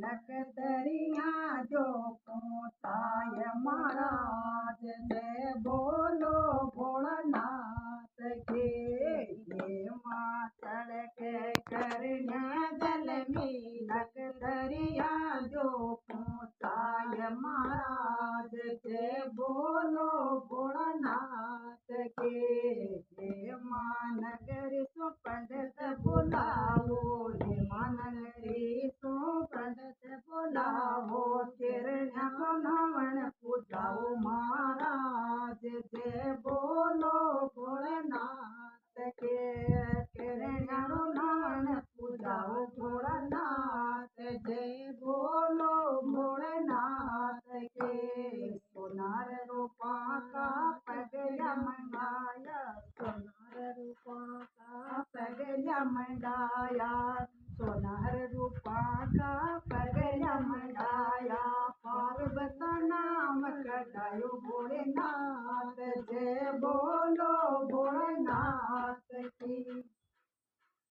नकदरिया जो पोताय महाराज जय बोलो भोलानाथ के माँ चढ़ के करना जल में नकदरिया जो पोताय महाराज जय बोलो भोलानाथ के माँ नगर सो पंडित बुलाओ माँ नगरी सो पंडित बुलाओ चरण नमन पूजाओ महाराज जय बोलो भोलेनाथ के चरण नमन पूजाओ भोलेनाथ जय बोलो भोलेनाथ के सोनार रूपा का पगला मंगाया सोनार रूपा का पगला मंगाया सोनार रूपा का पगला मंगाया पार्वत नाम कटायो भोलेनाथ जय बोलो